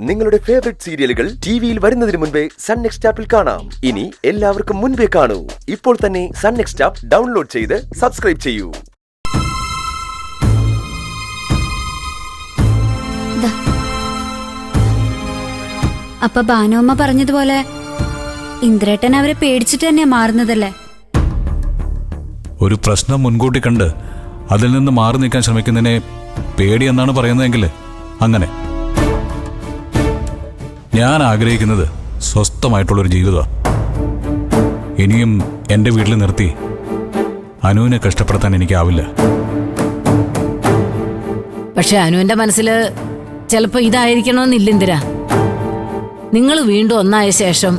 നിങ്ങളുടെ ഫേവറേറ്റ് സീരിയലുകൾ ടിവിയിൽ വരുന്നതിന് മുൻപേ സൺ നെക്സ്റ്റ് ആപ്പിൽ കാണാം. ഇനി എല്ലാവർക്കും മുൻപേ കാണൂ. ഇപ്പോൾ തന്നെ സൺ നെക്സ്റ്റ് ആപ്പ് ഡൗൺലോഡ് ചെയ്ത് സബ്സ്ക്രൈബ് ചെയ്യൂ. അപ്പൊ ഭാനുമ്മ പറഞ്ഞതുപോലെ ഇന്ദ്രേട്ടൻ അവരെ പേടിച്ചിട്ട് തന്നെയാ മാറുന്നതല്ലേ? ഒരു പ്രശ്നം മുൻകൂട്ടി കണ്ട് അതിൽ നിന്ന് മാറി നിൽക്കാൻ ശ്രമിക്കുന്നതിനെ പേടിയെന്നാണ് പറയുന്നതെങ്കിൽ അങ്ങനെ. ഞാൻ ആഗ്രഹിക്കുന്നത് സ്വസ്ഥമായിട്ടുള്ളൊരു ജീവിതമാണ്. ഇനിയും എൻ്റെ വീട്ടിൽ നിർത്തി അനുവിനെ കഷ്ടപ്പെടുത്താൻ എനിക്കാവില്ല. പക്ഷെ അനുവിന്റെ മനസ്സിൽ ചിലപ്പോ ഇതായിരിക്കണമെന്നില്ല ഇന്ദിര. നിങ്ങൾ വീണ്ടും ഒന്നായ ശേഷം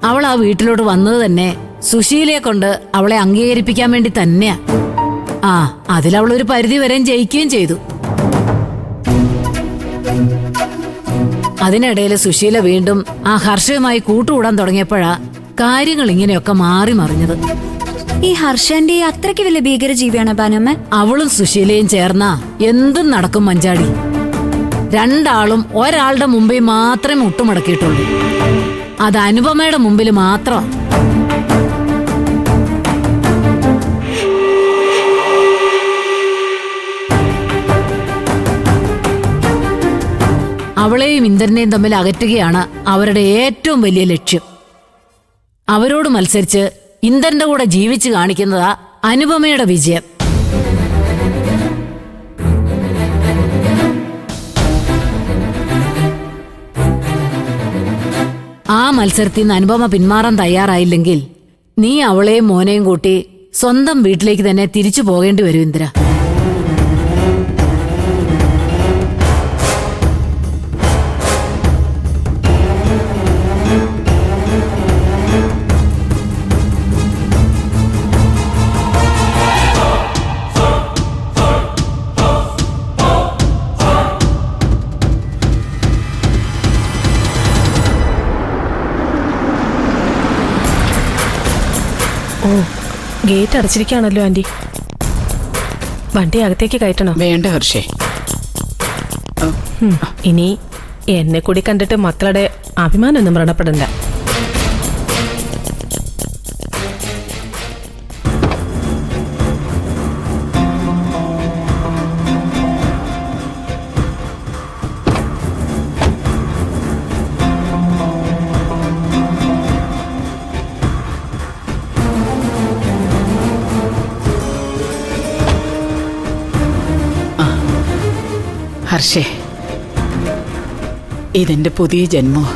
അവൾ ആ വീട്ടിലോട്ട് വന്നത് തന്നെ സുശീലയെ കൊണ്ട് അവളെ അംഗീകരിപ്പിക്കാൻ വേണ്ടി തന്നെയാ. അതിലവളൊരു പരിധി വരെയും ജയിക്കുകയും ചെയ്തു. അതിനിടയിൽ സുശീല വീണ്ടും ആ ഹർഷയുമായി കൂട്ടുകൂടാൻ തുടങ്ങിയപ്പോഴാ കാര്യങ്ങൾ ഇങ്ങനെയൊക്കെ മാറി മറിഞ്ഞത്. ഈ ഹർഷന്റെ അത്രയ്ക്ക് വലിയ ഭീകരജീവിയാണ് ഭാനുമ്മ. അവളും സുശീലയും ചേർന്നാ എന്തും നടക്കും മഞ്ചാടി. രണ്ടാളും ഒരാളുടെ മുമ്പിൽ മാത്രമേ മുട്ടുമടക്കിയിട്ടുള്ളൂ. അത് അനുപമയുടെ മുമ്പിൽ മാത്രം. അവളെയും ഇന്ദ്രനെയും തമ്മിൽ അകറ്റുകയാണ് അവരുടെ ഏറ്റവും വലിയ ലക്ഷ്യം. അവരോട് മത്സരിച്ച് ഇന്ദ്രന്റെ കൂടെ ജീവിച്ചു കാണിക്കുന്നതാ അനുപമയുടെ വിജയം. ആ മത്സരത്തിൽ നിന്ന് അനുപമ പിന്മാറാൻ തയ്യാറായില്ലെങ്കിൽ നീ അവളെയും മോനെയും കൂട്ടി സ്വന്തം വീട്ടിലേക്ക് തന്നെ തിരിച്ചു പോകേണ്ടി വരും ഇന്ദ്ര. Gate അടച്ചിരിക്കുകയാണല്ലോ anti. വണ്ടി അകത്തേക്ക് കയറ്റണോ? വേണ്ട ഹർഷേ. ഇനി എന്നെ കൂടി കണ്ടിട്ട് മക്കളുടെ അഭിമാനമൊന്നും വ്രണപ്പെടണ്ട. ഹർഷേ, ഇതെന്റെ പുതിയ ജന്മം.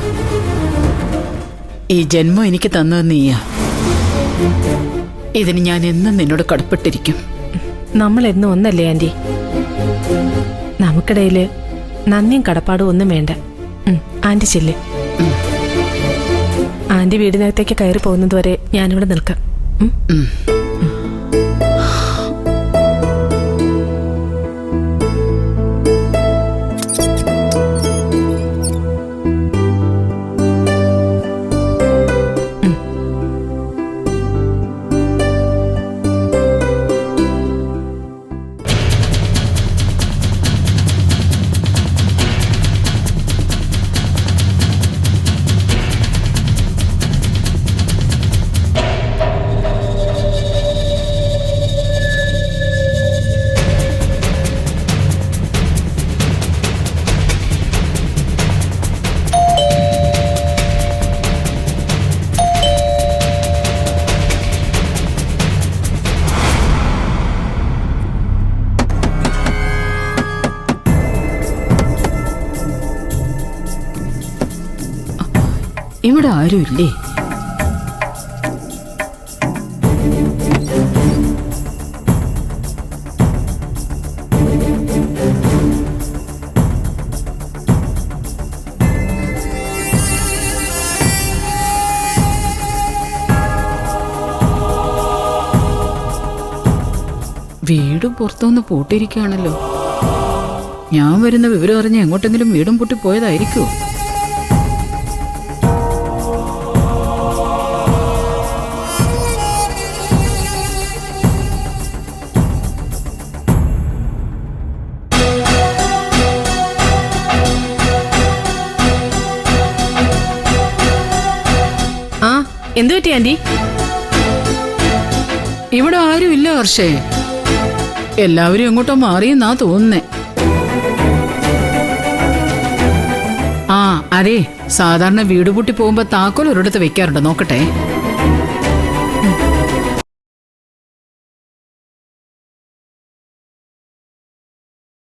ഈ ജന്മം എനിക്ക് തന്നത് നീയാ. ഇതിന് ഞാൻ എന്നും നിന്നോട് കടപ്പെട്ടിരിക്കും. നമ്മൾ എന്നും ഒന്നല്ലേ ആന്റി? നമുക്കിടയില് നന്ദിയും കടപ്പാടും ഒന്നും വേണ്ട. ആന്റി ചെല്ല്. ആന്റി വീടിനകത്തേക്ക് കയറി പോകുന്നതുവരെ ഞാനിവിടെ നിൽക്കാം. ഇവിടെ ആരുമില്ലേ? വീടും പുറത്തുനിന്ന് പൂട്ടിയിരിക്കുകയാണല്ലോ. ഞാൻ വരുന്ന വിവരം അറിഞ്ഞ് എങ്ങോട്ടെങ്കിലും വീടും പൂട്ടി പോയതായിരിക്കുമോ? എന്തു പറ്റി ആന്റി? ഇവിടെ ആരുമില്ല ഹർഷേ. എല്ലാവരും എങ്ങോട്ടോ മാറിയെന്നാ തോന്നുന്നേ. ആ അതെ, സാധാരണ വീട് പൂട്ടി പോകുമ്പോ താക്കോൽ ഒരിടത്ത് വെക്കാറുണ്ട്, നോക്കട്ടെ.